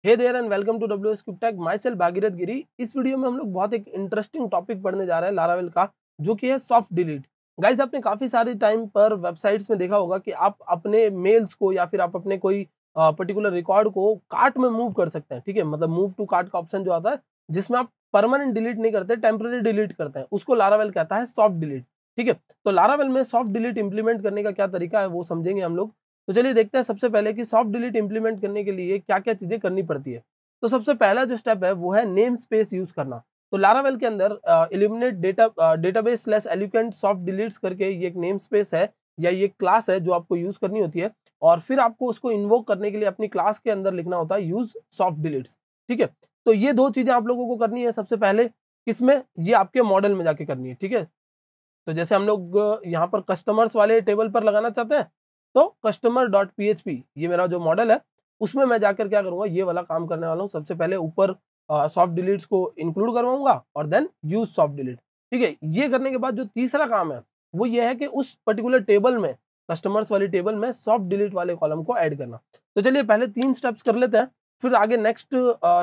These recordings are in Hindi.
Hey there and welcome to WS Cube Tech. Myself Bhagirath Giri. इस वीडियो में हम लोग बहुत एक इंटरेस्टिंग टॉपिक पढ़ने जा रहे हैं लारावेल का, जो कि है सॉफ्ट डिलीट। गाइस, आपने काफी सारे टाइम पर वेबसाइट्स में देखा होगा कि आप अपने मेल्स को या फिर आप अपने कोई पर्टिकुलर रिकॉर्ड को कार्ट में मूव कर सकते हैं। ठीक है, मतलब मूव टू कार्ट का ऑप्शन जो आता है, जिसमें आप परमानेंट डिलीट नहीं करते, टेम्पररी डिलीट करते हैं, उसको लारावेल कहता है सॉफ्ट डिलीट। ठीक है, तो लारावेल में सॉफ्ट डिलीट इंप्लीमेंट करने का क्या तरीका है वो समझेंगे हम लोग। तो चलिए देखते हैं सबसे पहले कि सॉफ्ट डिलीट इंप्लीमेंट करने के लिए क्या क्या चीजें करनी पड़ती है। तो सबसे पहला जो स्टेप है वो है नेम स्पेस यूज करना। तो लारावेल के अंदर illuminate database slash eloquent soft deletes करके ये एक नेम स्पेस है या ये क्लास है जो आपको यूज करनी होती है, और फिर आपको उसको इन्वोक करने के लिए अपनी क्लास के अंदर लिखना होता है यूज सॉफ्ट डिलीट्स। ठीक है, तो ये दो चीजें आप लोगों को करनी है सबसे पहले। किसमें? ये आपके मॉडल में जाके करनी है। ठीक है, तो जैसे हम लोग यहाँ पर कस्टमर्स वाले टेबल पर लगाना चाहते हैं, तो कस्टमर डॉट PHP ये मेरा जो मॉडल है, उसमें मैं जाकर क्या करूंगा, ये वाला काम करने वाला हूँ। सबसे पहले ऊपर सॉफ्ट डिलीट्स को इंक्लूड करवाऊंगा और देन यूज सॉफ्ट डिलीट। ठीक है, ये करने के बाद जो तीसरा काम है वो ये है कि उस पर्टिकुलर टेबल में, कस्टमर्स वाली टेबल में सॉफ्ट डिलीट वाले कॉलम को ऐड करना। तो चलिए पहले 3 स्टेप्स कर लेते हैं, फिर आगे नेक्स्ट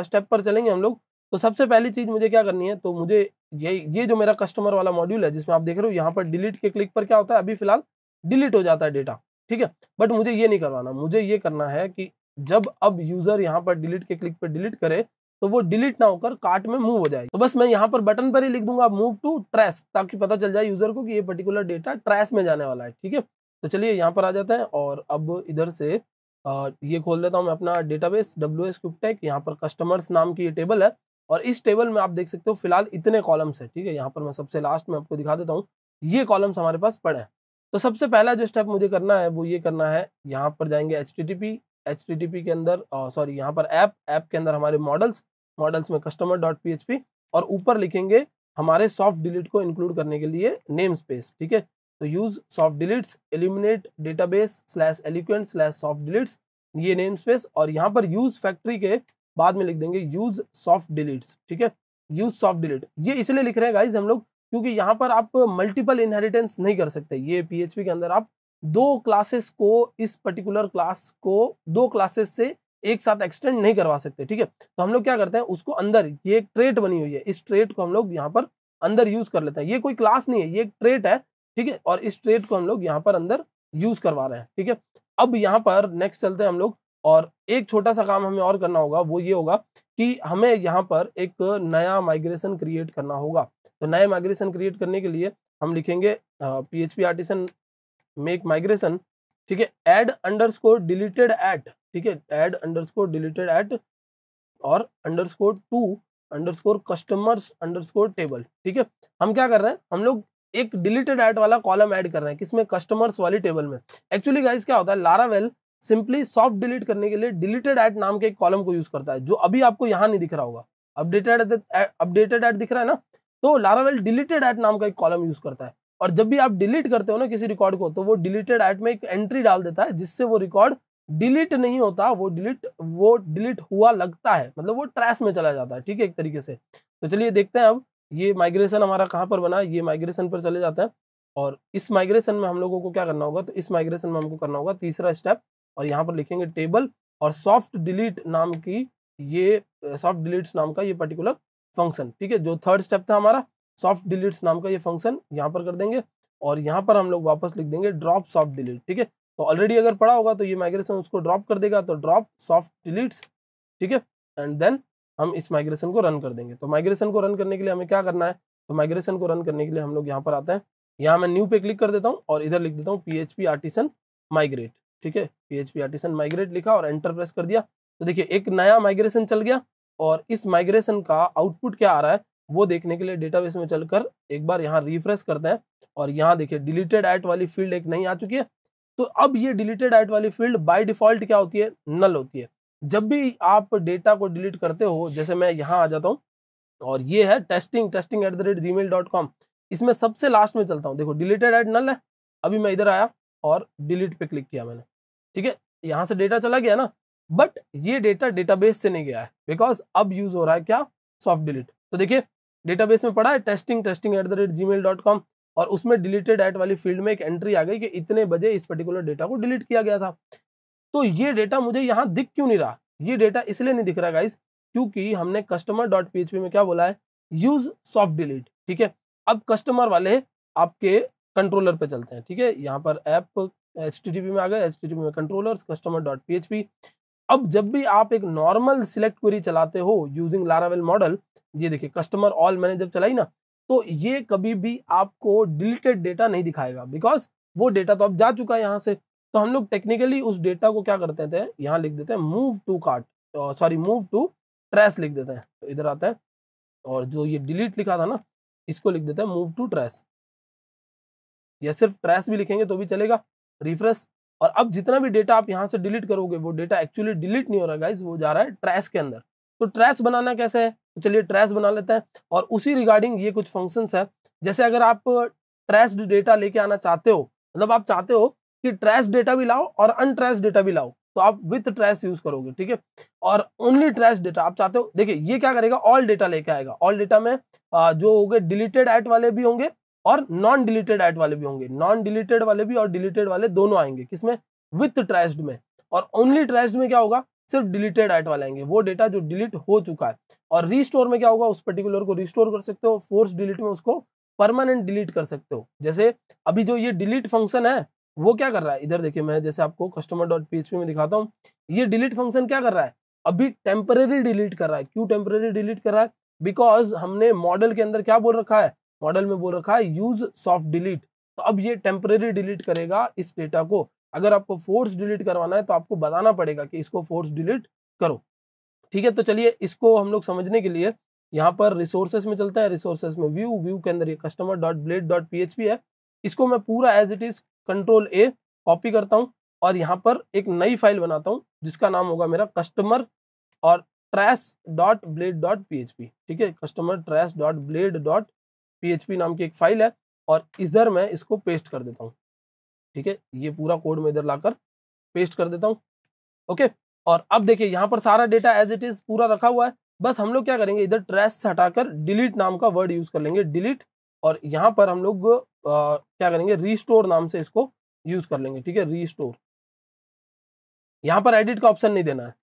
स्टेप पर चलेंगे हम लोग। तो सबसे पहली चीज मुझे क्या करनी है, तो मुझे ये जो मेरा कस्टमर वाला मॉड्यूल है, जिसमें आप देख रहे हो यहाँ पर डिलीट के क्लिक पर क्या होता है, अभी फिलहाल डिलीट हो जाता है डेटा। ठीक है, बट मुझे ये नहीं करवाना, मुझे ये करना है कि जब अब यूजर यहाँ पर डिलीट के क्लिक पर डिलीट करे तो वो डिलीट ना होकर कार्ट में मूव हो जाए। तो बस मैं यहाँ पर बटन पर ही लिख दूंगा मूव टू ट्रैश, ताकि पता चल जाए यूजर को कि ये पर्टिकुलर डेटा ट्रैश में जाने वाला है। ठीक है, तो चलिए यहाँ पर आ जाते हैं और अब इधर से ये खोल लेता हूँ मैं अपना डेटाबेस WS क्यूबटेक। यहाँ पर कस्टमर्स नाम की ये टेबल है और इस टेबल में आप देख सकते हो फिलहाल इतने कॉलम्स है। ठीक है, यहाँ पर मैं सबसे लास्ट में आपको दिखा देता हूँ, ये कॉलम्स हमारे पास पड़े हैं। तो सबसे पहला जो स्टेप मुझे करना है वो ये करना है, यहाँ पर जाएंगे HTTP के अंदर, सॉरी यहाँ पर ऐप के अंदर हमारे मॉडल्स में कस्टमर डॉट PHP, और ऊपर लिखेंगे हमारे सॉफ्ट डिलीट को इंक्लूड करने के लिए नेम स्पेस। ठीक है, तो use soft deletes illuminate database slash eloquent slash soft deletes, ये नेम स्पेस, और यहाँ पर यूज फैक्ट्री के बाद में लिख देंगे यूज सॉफ्ट डिलीट्स। ठीक है, यूज सॉफ्ट डिलीट ये इसलिए लिख रहे हैं गाइज हम लोग, क्योंकि यहाँ पर आप मल्टीपल इनहेरिटेंस नहीं कर सकते। ये PHP के अंदर आप दो क्लासेस को, इस पर्टिकुलर क्लास को दो क्लासेस से एक साथ एक्सटेंड नहीं करवा सकते। ठीक है, तो हम लोग क्या करते हैं, उसको अंदर, ये एक ट्रेट बनी हुई है, इस ट्रेट को हम लोग यहाँ पर अंदर यूज कर लेते हैं। ये कोई क्लास नहीं है, ये एक ट्रेट है। ठीक है, और इस ट्रेट को हम लोग यहाँ पर अंदर यूज करवा रहे हैं। ठीक है, अब यहाँ पर नेक्स्ट चलते हैं हम लोग, और एक छोटा सा काम हमें और करना होगा, वो ये होगा कि हमें यहाँ पर एक नया माइग्रेशन क्रिएट करना होगा। तो नया माइग्रेशन क्रिएट करने के लिए हम लिखेंगे PHP आर्टिसन मेक माइग्रेशन। ठीक है, ऐड अंडरस्कोर डिलीटेड एट, ठीक है, ऐड अंडरस्कोर डिलीटेड एट और underscore two underscore customers underscore table. ठीक है, हम क्या कर रहे हैं, हम लोग एक डिलीटेड एट वाला कॉलम ऐड कर रहे हैं। किसमें? कस्टमर्स वाली टेबल में। एक्चुअली गाइस क्या होता है, लारावेल सिंपली सॉफ्ट डिलीट करने के लिए डिलीटेड एट नाम के एक कॉलम को यूज करता है, जो अभी आपको यहाँ नहीं दिख रहा होगा। अपडेटेड एट दिख रहा है ना, तो लारावेल डिलीटेड एट नाम का एक कॉलम यूज करता है। और जब भी आप डिलीट करते हो ना किसी रिकॉर्ड को, तो वो डिलीटेड एट में एक एंट्री डाल देता है, जिससे वो रिकॉर्ड डिलीट नहीं होता, वो डिलीट हुआ लगता है, मतलब वो ट्रैश में चला जाता है। ठीक है, एक तरीके से। तो चलिए देखते हैं अब ये माइग्रेशन हमारा कहाँ पर बना, ये माइग्रेशन पर चले जाते हैं। और इस माइग्रेशन में हम लोगों को क्या करना होगा, तो इस माइग्रेशन में हमको करना होगा तीसरा स्टेप, और यहाँ पर लिखेंगे टेबल और सॉफ्ट डिलीट नाम की, ये सॉफ्ट डिलीट्स नाम का ये पर्टिकुलर फंक्शन। ठीक है, जो थर्ड स्टेप था हमारा, सॉफ्ट डिलीट्स नाम का ये फंक्शन यहाँ पर कर देंगे, और यहाँ पर हम लोग वापस लिख देंगे ड्रॉप सॉफ्ट डिलीट। ठीक है, तो ऑलरेडी अगर पड़ा होगा तो ये माइग्रेशन उसको ड्रॉप कर देगा, तो ड्रॉप सॉफ्ट डिलीट्स। ठीक है, एंड देन हम इस माइग्रेशन को रन कर देंगे। तो माइग्रेशन को रन करने के लिए हमें क्या करना है, तो माइग्रेशन को रन करने के लिए हम लोग यहाँ पर आते हैं, यहाँ मैं न्यू पे क्लिक कर देता हूँ और इधर लिख देता हूँ PHP आर्टिसन माइग्रेट। ठीक है, PHP आर्टिसन माइग्रेट लिखा और एंटर प्रेस कर दिया। तो देखिए एक नया माइग्रेशन चल गया, और इस माइग्रेशन का आउटपुट क्या आ रहा है वो देखने के लिए डेटाबेस में चलकर एक बार यहाँ रिफ्रेश करते हैं, और यहाँ देखिए डिलीटेड एट वाली फील्ड एक नई आ चुकी है। तो अब ये डिलीटेड एट वाली फील्ड बाय डिफॉल्ट क्या होती है, नल होती है। जब भी आप डेटा को डिलीट करते हो, जैसे मैं यहाँ आ जाता हूँ, और ये है testing@gmail.com, इसमें सबसे लास्ट में चलता हूँ। देखो डिलीटेड एट नल है, अभी मैं इधर आया और डिलीट पे क्लिक किया मैंने। ठीक है, यहाँ से डेटा चला गया ना, बट ये डेटा डेटाबेस से नहीं गया है, बिकॉज अब यूज हो रहा है क्या, सॉफ्ट डिलीट। तो देखिए डेटाबेस में पड़ा है testing@gmail.com, और उसमें डिलीटेड एट वाली फील्ड में एक एंट्री आ गई कि इतने बजे इस पर्टिकुलर डेटा को डिलीट किया गया था। तो ये डेटा मुझे यहाँ दिख क्यों नहीं रहा, ये डेटा इसलिए नहीं दिख रहा गाइस क्योंकि हमने कस्टमर डॉट पीएचपी में क्या बोला है, यूज सॉफ्ट डिलीट। ठीक है, अब कस्टमर वाले आपके कंट्रोलर पे चलते हैं। ठीक है, यहाँ पर ऐप HTTP में आ गए, HTTP में कंट्रोलर्स, कस्टमर डॉट पीएचपी। अब जब भी आप एक नॉर्मल सिलेक्ट क्वेरी चलाते हो यूजिंग लारावेल मॉडल, ये देखिए कस्टमर ऑल मैंने जब चलाई ना, तो ये कभी भी आपको डिलीटेड डेटा नहीं दिखाएगा, बिकॉज वो डेटा तो अब जा चुका है यहाँ से। तो हम लोग टेक्निकली उस डेटा को क्या करते थे, यहाँ लिख देते हैं move to cart, sorry move to trash लिख देते हैं। तो इधर आता है और जो ये डिलीट लिखा था ना, इसको लिख देते हैं मूव टू ट्रैश, या सिर्फ ट्रैश भी लिखेंगे तो भी चलेगा। रिफ्रेश, और अब जितना भी डेटा आप यहाँ से डिलीट करोगे वो डेटा एक्चुअली डिलीट नहीं हो रहा है गाइस, वो जा रहा है ट्रैश के अंदर। तो ट्रैश बनाना कैसे है, तो चलिए ट्रैश बना लेते हैं। और उसी रिगार्डिंग ये कुछ फंक्शंस है, जैसे अगर आप ट्रैश डेटा लेके आना चाहते हो, मतलब आप चाहते हो कि ट्रैश डेटा भी लाओ और अनट्रैश डेटा भी लाओ, तो आप विथ ट्रैश यूज करोगे। ठीक है, और ओनली ट्रैश डेटा आप चाहते हो, देखिए ये क्या करेगा, ऑल डेटा लेके आएगा। ऑल डेटा में जो होंगे डिलीटेड एट वाले भी होंगे और नॉन डिलीटेड एट वाले भी होंगे, नॉन डिलीटेड वाले भी और डिलीटेड वाले दोनों आएंगे, किसमें, विथ ट्रैश्ड में। और ओनली ट्रैश्ड में क्या होगा, सिर्फ डिलीटेड एट वाले आएंगे, वो डेटा जो डिलीट हो चुका है। और रीस्टोर में क्या होगा, उस पर्टिकुलर को रिस्टोर कर सकते हो, फोर्स डिलीट में उसको परमानेंट डिलीट कर सकते हो। जैसे अभी जो ये डिलीट फंक्शन है वो क्या कर रहा है, इधर देखिए मैं जैसे आपको कस्टमर डॉट पीएचपी में दिखाता हूँ, ये डिलीट फंक्शन क्या कर रहा है, अभी टेम्परेरी डिलीट कर रहा है। क्यों टेम्परेरी डिलीट कर रहा है, बिकॉज हमने मॉडल के अंदर क्या बोल रखा है, मॉडल में बोल रखा है यूज सॉफ्ट डिलीट। तो अब ये टेम्परेरी डिलीट करेगा इस डेटा को। अगर आपको फोर्स डिलीट करवाना है तो आपको बताना पड़ेगा कि इसको फोर्स डिलीट करो। ठीक है, तो चलिए इसको हम लोग समझने के लिए यहाँ पर रिसोर्सेस में चलते हैं। रिसोर्सेस में व्यू के अंदर ये customer dot blade dot PHP है, इसको मैं पूरा as it is control A copy करता हूँ और यहाँ पर एक नई फाइल बनाता हूँ जिसका नाम होगा मेरा कस्टमर और trash dot blade dot PHP. ठीक है, customer trash dot blade dot PHP नाम की एक फाइल है और इधर मैं इसको पेस्ट कर देता हूँ। ठीक है, ये पूरा कोड में इधर लाकर पेस्ट कर देता हूँ। ओके, और अब देखिए यहाँ पर सारा डेटा एज इट इज पूरा रखा हुआ है। बस हम लोग क्या करेंगे, इधर ट्रैश से हटाकर डिलीट नाम का वर्ड यूज कर लेंगे, डिलीट। और यहाँ पर हम लोग क्या करेंगे, रीस्टोर नाम से इसको यूज कर लेंगे। ठीक है, रीस्टोर, यहाँ पर एडिट का ऑप्शन नहीं देना है।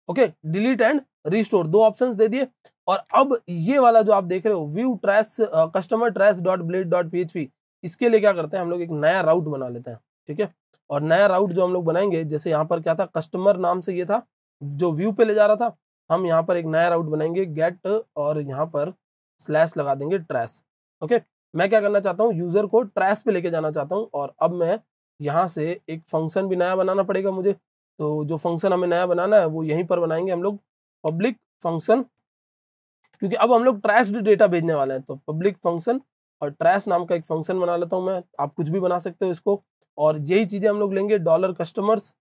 ओके, डिलीट एंड रीस्टोर दो ऑप्शंस दे दिए। और अब ये वाला जो आप देख रहे हो view trash customer trash dot blade dot PHP, इसके लिए क्या करते हैं हम लोग, एक नया राउट बना लेते हैं। ठीक है, और नया राउट जो हम लोग बनाएंगे, जैसे यहाँ पर क्या था, कस्टमर नाम से ये था जो व्यू पे ले जा रहा था, हम यहाँ पर एक नया राउट बनाएंगे गेट और यहाँ पर स्लैश लगा देंगे ट्रैश। ओके, मैं क्या करना चाहता हूँ, यूजर को ट्रैश पे लेके जाना चाहता हूँ। और अब मैं यहाँ से एक फंक्शन भी नया बनाना पड़ेगा मुझे। तो जो फंक्शन हमें नया बनाना है वो यहीं पर बनाएंगे हम लोग, पब्लिक फंक्शन, क्योंकि अब हम लोग ट्रैश्ड डेटा भेजने वाले हैं। तो पब्लिक फंक्शन और ट्रैश नाम का एक फंक्शन बना लेता हूं मैं, आप कुछ भी बना सकते हो इसको। और यही चीजें हम लोग लेंगे, डॉलर कस्टमर्स,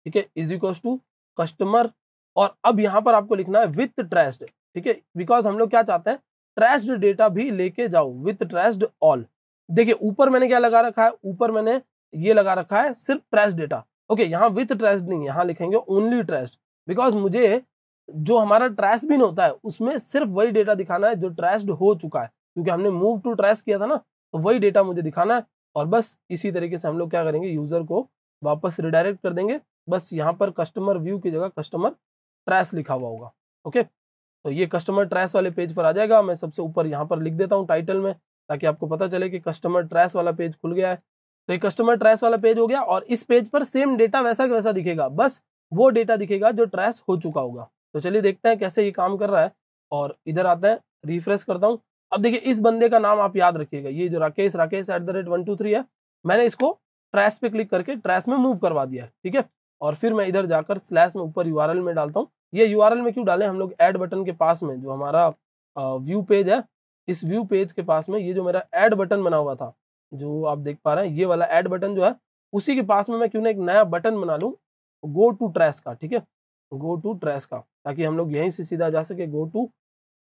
ठीक है, इज इक्वल टू कस्टमर। और अब यहाँ पर आपको लिखना है विथ ट्रैश्ड। ठीक है, बिकॉज हम लोग क्या चाहते हैं, ट्रैश्ड डेटा भी लेके जाओ, विथ ट्रैश्ड ऑल। देखिए ऊपर मैंने क्या लगा रखा है, ऊपर मैंने ये लगा रखा है सिर्फ ट्रैश डेटा। ओके, यहाँ विथ ट्रैश्ड नहीं, यहाँ लिखेंगे ओनली ट्रैश्ड, बिकॉज मुझे जो हमारा ट्रैश बिन होता है उसमें सिर्फ वही डेटा दिखाना है जो ट्रैश्ड हो चुका है, क्योंकि हमने मूव टू ट्रैश किया था ना, तो वही डेटा मुझे दिखाना है। और बस इसी तरीके से हम लोग क्या करेंगे, यूजर को वापस रिडायरेक्ट कर देंगे। बस यहाँ पर कस्टमर व्यू की जगह कस्टमर ट्रैश लिखा हुआ होगा। ओके, तो ये कस्टमर ट्रैश वाले पेज पर आ जाएगा। मैं सबसे ऊपर यहाँ पर लिख देता हूँ टाइटल में, ताकि आपको पता चले कि कस्टमर ट्रैश वाला पेज खुल गया है। तो ये कस्टमर ट्रैश वाला पेज हो गया और इस पेज पर सेम डेटा वैसा वैसा दिखेगा, बस वो डेटा दिखेगा जो ट्रैश हो चुका होगा। तो चलिए देखते हैं कैसे ये काम कर रहा है। और इधर आते हैं, रिफ्रेश करता हूँ। अब देखिए इस बंदे का नाम आप याद रखिएगा, ये जो राकेश @123 है, मैंने इसको ट्रैश पे क्लिक करके ट्रैश में मूव करवा दिया है। ठीक है, और फिर मैं इधर जाकर स्लैश में ऊपर यूआरएल में डालता हूँ। ये यूआरएल में क्यों डालें, हम लोग ऐड बटन के पास में जो हमारा व्यू पेज है, इस व्यू पेज के पास में ये जो मेरा ऐड बटन बना हुआ था, जो आप देख पा रहे हैं, ये वाला ऐड बटन जो है, उसी के पास में मैं क्यों ना एक नया बटन बना लूँ, गो टू ट्रैश का। ठीक है, गो टू ट्रैश का, ताकि हम लोग यहीं से सीधा जा सके, गो टू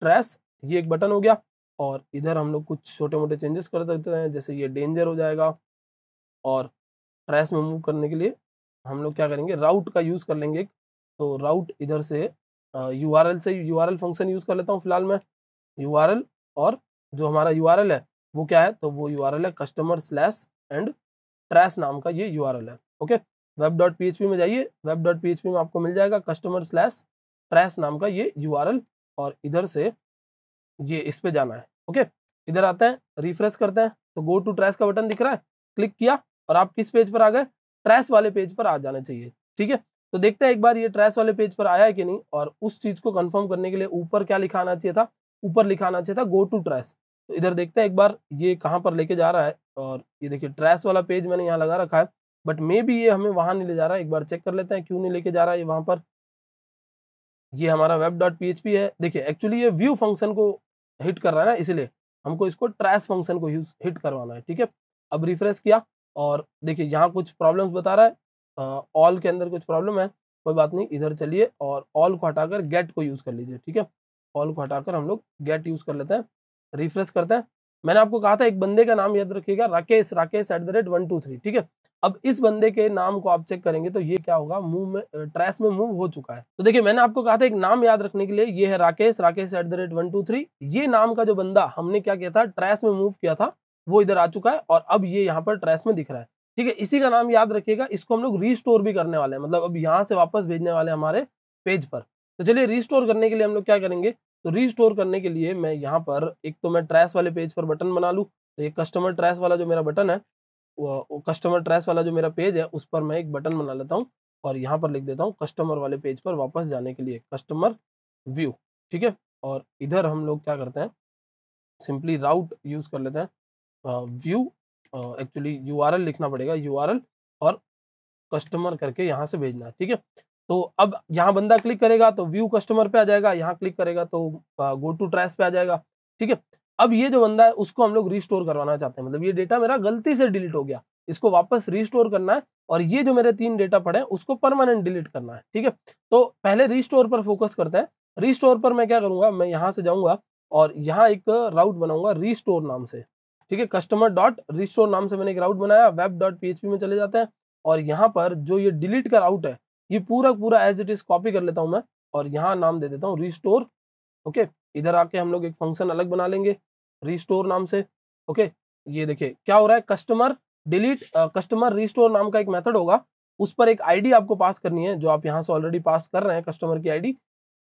ट्रैश, ये एक बटन हो गया। और इधर हम लोग कुछ छोटे मोटे चेंजेस कर सकते हैं, जैसे ये डेंजर हो जाएगा। और ट्रैश में मूव करने के लिए हम लोग क्या करेंगे, राउट का यूज़ कर लेंगे। तो राउट इधर से यूआरएल से यूआरएल फंक्शन यूज़ कर लेता हूँ फिलहाल मैं, यूआरएल। और जो हमारा यूआरएल है वो क्या है, तो वो यूआरएल है कस्टमर स्लैश एंड ट्रैश नाम का ये यूआरएल है। ओके, web.php में जाइए, web.php में आपको मिल जाएगा customer/trash नाम का ये URL, और इधर से ये इस पे जाना है। ओके, इधर आते हैं, रिफ्रेश करते हैं तो गो टू ट्रैश का बटन दिख रहा है, क्लिक किया और आप किस पेज पर आ गए, ट्रैश वाले पेज पर आ जाना चाहिए। ठीक है, तो देखते हैं एक बार ये ट्रैश वाले पेज पर आया है कि नहीं, और उस चीज को कंफर्म करने के लिए ऊपर क्या लिखा आना चाहिए था, ऊपर लिखा आना चाहिए था गो टू ट्रैश। तो इधर देखते हैं एक बार ये कहाँ पर लेके जा रहा है, और ये देखिए ट्रैश वाला पेज मैंने यहाँ लगा रखा है, बट मे बी ये हमें वहां नहीं ले जा रहा है। एक बार चेक कर लेते हैं क्यों नहीं लेके जा रहा है ये वहां पर। ये हमारा web.php है, देखिए एक्चुअली ये व्यू फंक्शन को हिट कर रहा है ना, इसलिए हमको इसको ट्रैश फंक्शन को यूज हिट करवाना है। ठीक है, अब रिफ्रेश किया और देखिए यहाँ कुछ प्रॉब्लम्स बता रहा है, ऑल के अंदर कुछ प्रॉब्लम है, कोई बात नहीं, इधर चलिए और ऑल को हटाकर गेट को यूज कर लीजिए। ठीक है, ऑल को हटाकर हम लोग गेट यूज कर लेते हैं, रिफ्रेश करते हैं। मैंने आपको कहा था एक बंदे का नाम याद रखिएगा, राकेश @123। ठीक है, अब इस बंदे के नाम को आप चेक करेंगे तो ये क्या होगा, मूव में ट्रैश में मूव हो चुका है। तो देखिए मैंने आपको कहा था एक नाम याद रखने के लिए, ये है राकेश @123। ये नाम का जो बंदा हमने क्या किया था, ट्रैश में मूव किया था, वो इधर आ चुका है और अब ये यहाँ पर ट्रैश में दिख रहा है। ठीक है, इसी का नाम याद रखिएगा, इसको हम लोग रीस्टोर भी करने वाले हैं, मतलब अब यहाँ से वापस भेजने वाले हैं हमारे पेज पर। तो चलिए रीस्टोर करने के लिए हम लोग क्या करेंगे, तो रीस्टोर करने के लिए मैं यहाँ पर एक तो मैं ट्रैश वाले पेज पर बटन बना लूँ, तो ये कस्टमर ट्रैश वाला जो मेरा बटन है, वो कस्टमर ट्रैश वाला जो मेरा पेज है उस पर मैं एक बटन बना लेता हूँ और यहाँ पर लिख देता हूँ कस्टमर वाले पेज पर वापस जाने के लिए कस्टमर व्यू। ठीक है, और इधर हम लोग क्या करते हैं, सिंपली राउट यूज कर लेते हैं, व्यू एक्चुअली URL लिखना पड़ेगा, URL और कस्टमर करके यहाँ से भेजना है। ठीक है, तो अब यहाँ बंदा क्लिक करेगा तो व्यू कस्टमर पे आ जाएगा, यहाँ क्लिक करेगा तो गो टू ट्रैश पे आ जाएगा। ठीक है, अब ये जो बंदा है उसको हम लोग रिस्टोर करवाना चाहते हैं, मतलब ये डेटा मेरा गलती से डिलीट हो गया, इसको वापस रिस्टोर करना है, और ये जो मेरे 3 डेटा पड़े हैं उसको परमानेंट डिलीट करना है। ठीक है, तो पहले रिस्टोर पर फोकस करते हैं। रिस्टोर पर मैं क्या करूंगा, मैं यहाँ से जाऊंगा और यहाँ एक राउट बनाऊंगा रिस्टोर नाम से। ठीक है, customer.restore नाम से मैंने एक राउट बनाया, web.php में चले जाते हैं और यहाँ पर जो ये डिलीट का राउट है ये पूरा पूरा एज इट इज कॉपी कर लेता हूं मैं और यहाँ नाम दे देता हूँ रिस्टोर। ओके, इधर आके हम लोग एक फंक्शन अलग बना लेंगे रिस्टोर नाम से। ओके, ये देखिए क्या हो रहा है, कस्टमर रिस्टोर नाम का एक मेथड होगा, उस पर एक आईडी आपको पास करनी है जो आप यहाँ से ऑलरेडी पास कर रहे हैं कस्टमर की आईडी,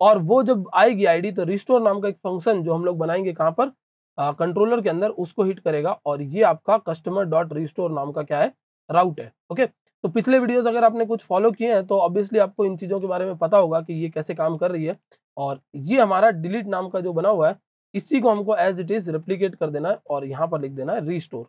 और वो जब आएगी आईडी तो रिस्टोर नाम का एक फंक्शन जो हम लोग बनाएंगे कहाँ पर, कंट्रोलर के अंदर, उसको हिट करेगा और ये आपका customer.restore नाम का क्या है, राउट है। ओके, तो पिछले वीडियोस अगर आपने कुछ फॉलो किए हैं तो ऑब्वियसली आपको इन चीज़ों के बारे में पता होगा कि ये कैसे काम कर रही है, और ये हमारा डिलीट नाम का जो बना हुआ है इसी को हमको एज इट इज रेप्लिकेट कर देना है और यहाँ पर लिख देना है रिस्टोर।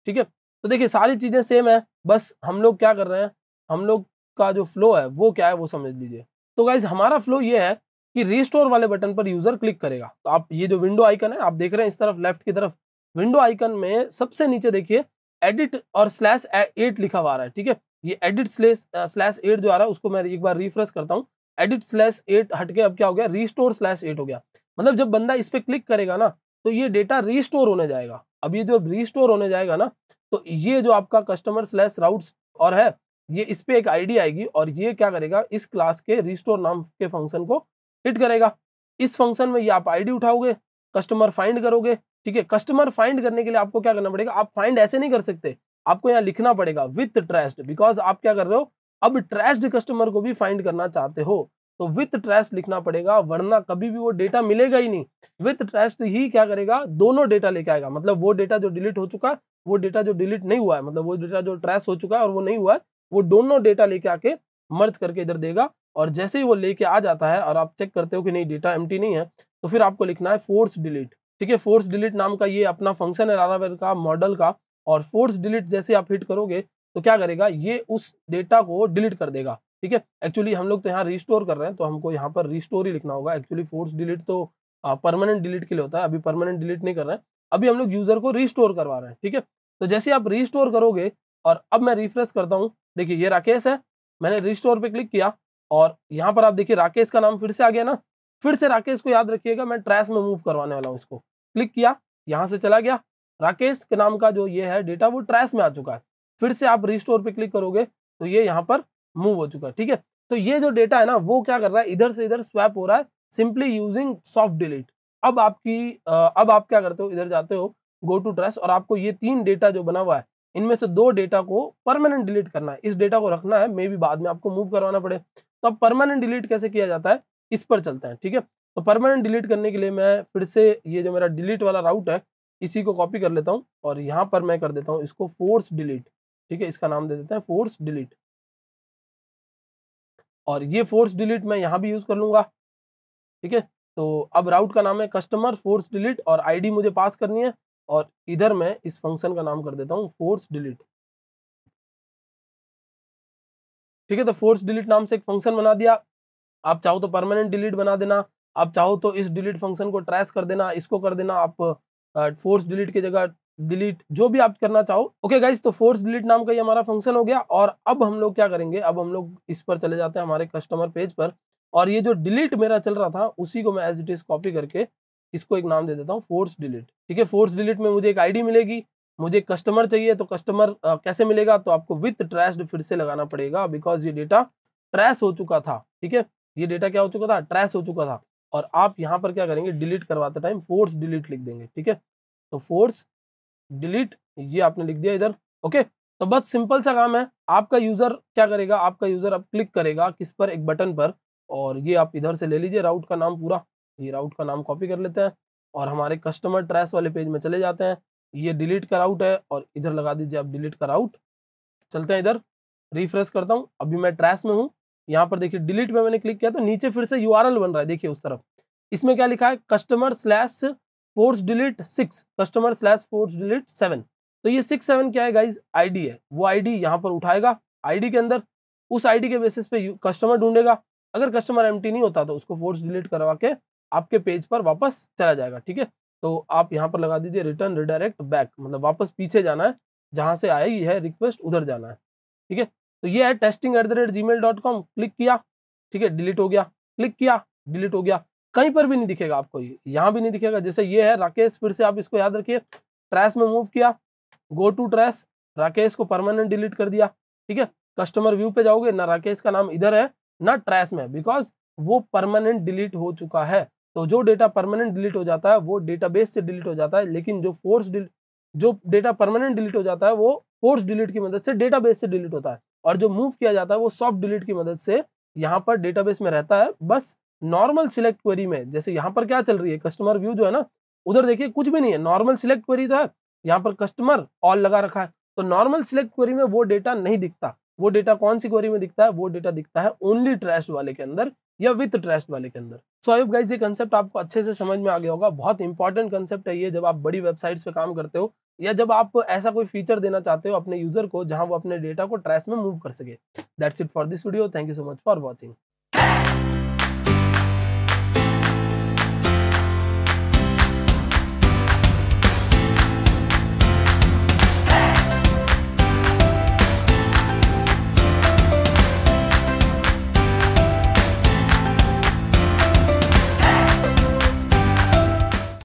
ठीक है, तो देखिए सारी चीज़ें सेम है, बस हम लोग क्या कर रहे हैं, हम लोग का जो फ्लो है वो क्या है वो समझ लीजिए। तो गाइज हमारा फ्लो ये है कि रिस्टोर वाले बटन पर यूजर क्लिक करेगा, तो आप ये जो विंडो आइकन है आप देख रहे हैं इस तरफ लेफ्ट की तरफ, विंडो आइकन में सबसे नीचे देखिए एडिट और /8 लिखा हुआ आ रहा है। ठीक है, ये एडिट /8 जो आ रहा है उसको मैं एक बार रिफ्रेश करता हूँ, एडिट /8 हटके अब क्या हो गया, रिस्टोर /8 हो गया। मतलब जब बंदा इस पे क्लिक करेगा ना तो ये डेटा रिस्टोर होने जाएगा। अब ये जो रिस्टोर होने जाएगा ना तो ये जो आपका customer/routes और है, ये इस पे एक आईडी आएगी और ये क्या करेगा, इस क्लास के रिस्टोर नाम के फंक्शन को हिट करेगा। इस फंक्शन में ये आप आईडी उठाओगे, कस्टमर फाइंड करोगे। ठीक है, कस्टमर फाइंड करने के लिए आपको क्या करना पड़ेगा, आप फाइंड ऐसे नहीं कर सकते, आपको यहाँ लिखना पड़ेगा विथ ट्रैश्ड, बिकॉज आप क्या कर रहे हो, अब ट्रैश्ड कस्टमर को भी फाइंड करना चाहते हो तो विथ ट्रैश्ड लिखना पड़ेगा, वरना कभी भी वो डेटा मिलेगा ही नहीं। विथ ट्रैश्ड ही क्या करेगा, दोनों डेटा लेके आएगा, मतलब वो डेटा जो डिलीट हो चुका है, वो डेटा जो डिलीट नहीं हुआ है, मतलब वो डेटा जो ट्रैश हो चुका है और वो नहीं हुआ है, वो दोनों डेटा लेके आके मर्ज करके इधर देगा। और जैसे ही वो लेके आ जाता है और आप चेक करते हो कि नहीं डेटा एम्प्टी नहीं है, तो फिर आपको लिखना है फोर्स डिलीट। ठीक है, फोर्स डिलीट नाम का ये अपना फंक्शन है लारावेल का मॉडल का, और फोर्स डिलीट जैसे आप हिट करोगे तो क्या करेगा, ये उस डेटा को डिलीट कर देगा। ठीक है, एक्चुअली हम लोग तो यहाँ रिस्टोर कर रहे हैं तो हमको यहाँ पर रिस्टोर ही लिखना होगा, एक्चुअली फोर्स डिलीट तो परमानेंट डिलीट के लिए होता है, अभी परमानेंट डिलीट नहीं कर रहे हैं, अभी हम लोग यूजर को रिस्टोर करवा रहे हैं। ठीक है, तो जैसे आप रिस्टोर करोगे और अब मैं रिफ्रेश करता हूँ, देखिए ये राकेश है, मैंने रिस्टोर पे क्लिक किया और यहाँ पर आप देखिए राकेश का नाम फिर से आ गया ना, फिर से राकेश को याद रखिएगा, मैं ट्रैश में मूव करवाने वाला हूँ इसको। क्लिक किया, यहाँ से चला गया, राकेश के नाम का जो ये है डेटा वो ट्रैश में आ चुका है। फिर से आप रिस्टोर पे क्लिक करोगे तो ये यहाँ पर मूव हो चुका है। ठीक है, तो ये जो डेटा है ना वो क्या कर रहा है, इधर से इधर स्वैप हो रहा है सिंपली यूजिंग सॉफ्ट डिलीट। अब अब आप क्या करते हो, इधर जाते हो गो टू ट्रैश और आपको ये 3 डेटा जो बना हुआ है इनमें से 2 डेटा को परमानेंट डिलीट करना है, इस डेटा को रखना है, मे बी बाद में आपको मूव करवाना पड़े। तो अब परमानेंट डिलीट कैसे किया जाता है, इस पर चलते हैं, ठीक है। तो परमानेंट डिलीट करने के लिए मैं फिर से ये जो मेरा डिलीट वाला राउट है इसी को कॉपी कर लेता हूँ और यहाँ पर मैं कर देता हूँ इसको फोर्स डिलीट, ठीक है। इसका नाम दे देते हैं फोर्स डिलीट, और ये फोर्स डिलीट मैं यहाँ भी यूज कर लूंगा, ठीक है। तो अब राउट का नाम है कस्टमर फोर्स डिलीट और आईडी मुझे पास करनी है, और इधर मैं इस फंक्शन का नाम कर देता हूँ फोर्स डिलीट, ठीक है। तो फोर्स डिलीट नाम से एक फंक्शन बना दिया। आप चाहो तो परमानेंट डिलीट बना देना, आप चाहो तो इस डिलीट फंक्शन को ट्रेस कर देना, इसको कर देना आप फोर्स डिलीट की जगह डिलीट, जो भी आप करना चाहो। ओके गाइस, तो फोर्स डिलीट नाम का ये हमारा फंक्शन हो गया। और अब हम लोग क्या करेंगे, अब हम लोग इस पर चले जाते हैं हमारे कस्टमर पेज पर, और ये जो डिलीट मेरा चल रहा था उसी को मैं एज इट इज कॉपी करके इसको एक नाम दे देता हूँ फोर्स डिलीट, ठीक है। फोर्स डिलीट में मुझे एक आईडी मिलेगी, मुझे कस्टमर चाहिए, तो कस्टमर कैसे मिलेगा, तो आपको विथ ट्रैश्ड फिर से लगाना पड़ेगा, बिकॉज ये डेटा ट्रैश हो चुका था, ठीक है। ये डेटा क्या हो चुका था, ट्रैश हो चुका था। और आप यहाँ पर क्या करेंगे, डिलीट करवाते टाइम फोर्स डिलीट लिख देंगे, ठीक है। तो फोर्स डिलीट ये आपने लिख दिया इधर, ओके। तो बस सिंपल सा काम है। आपका यूजर क्या करेगा, आपका यूजर अब क्लिक करेगा किस पर, एक बटन पर, और ये आप इधर से ले लीजिए राउट का नाम पूरा, ये राउट का नाम कॉपी कर लेते हैं और हमारे कस्टमर ट्रैश वाले पेज में चले जाते हैं। ये डिलीट का राउट है और इधर लगा दीजिए आप डिलीट का राउट। चलते हैं इधर, रिफ्रेश करता हूँ, अभी मैं ट्रैश में हूँ। यहाँ पर देखिए डिलीट में मैंने क्लिक किया तो नीचे फिर से यूआरएल बन रहा है, देखिए उस तरफ। इसमें क्या लिखा है, customer slash force delete 6, customer slash force delete 7। तो ये 6-7 क्या है गाइज, आईडी है। वो आईडी यहाँ पर उठाएगा, आईडी के अंदर उस आईडी के बेसिस पे कस्टमर ढूंढेगा। अगर कस्टमर एम्प्टी नहीं होता तो उसको फोर्स डिलीट करवा के आपके पेज पर वापस चला जाएगा, ठीक है। तो आप यहाँ पर लगा दीजिए रिटर्न रिडायरेक्ट बैक, मतलब वापस पीछे जाना है, जहां से आई है रिक्वेस्ट उधर जाना है, ठीक है। तो ये है testing@gmail.com, क्लिक किया, ठीक है, डिलीट हो गया, क्लिक किया, डिलीट हो गया। कहीं पर भी नहीं दिखेगा आपको, ये यहाँ भी नहीं दिखेगा। जैसे ये है राकेश, फिर से आप इसको याद रखिए, ट्रैश में मूव किया, गो टू ट्रैश, राकेश को परमानेंट डिलीट कर दिया, ठीक है। कस्टमर व्यू पे जाओगे ना, राकेश का नाम इधर है ना ट्रैश में, बिकॉज वो परमानेंट डिलीट हो चुका है। तो जो डेटा परमानेंट डिलीट हो जाता है वो डेटाबेस से डिलीट हो जाता है, लेकिन जो डेटा परमानेंट डिलीट हो जाता है वो फोर्स डिलीट की मदद से डेटाबेस से डिलीट होता है, और जो मूव किया जाता है वो सॉफ्ट डिलीट की मदद से यहाँ पर डेटाबेस में रहता है। बस नॉर्मल सिलेक्ट क्वेरी में, जैसे यहाँ पर क्या चल रही है, कस्टमर व्यू जो है ना, उधर देखिए कुछ भी नहीं है, नॉर्मल सिलेक्ट क्वेरी तो है, यहाँ पर कस्टमर ऑल लगा रखा है। तो नॉर्मल सिलेक्ट क्वेरी में वो डेटा नहीं दिखता। वो डेटा कौन सी क्वेरी में दिखता है, वो डेटा दिखता है ओनली ट्रैश्ड वाले के अंदर या विथ ट्रैश्ड वाले के अंदर। सो आई होप गाइस ये कंसेप्ट आपको अच्छे से समझ में आ गया होगा। बहुत इंपॉर्टेंट कंसेप्ट है ये, जब आप बड़ी वेबसाइट्स पे काम करते हो या जब आप ऐसा कोई फीचर देना चाहते हो अपने यूजर को जहां वो अपने डेटा को ट्रैश में मूव कर सके। That's it for this video, thank you so much for watching.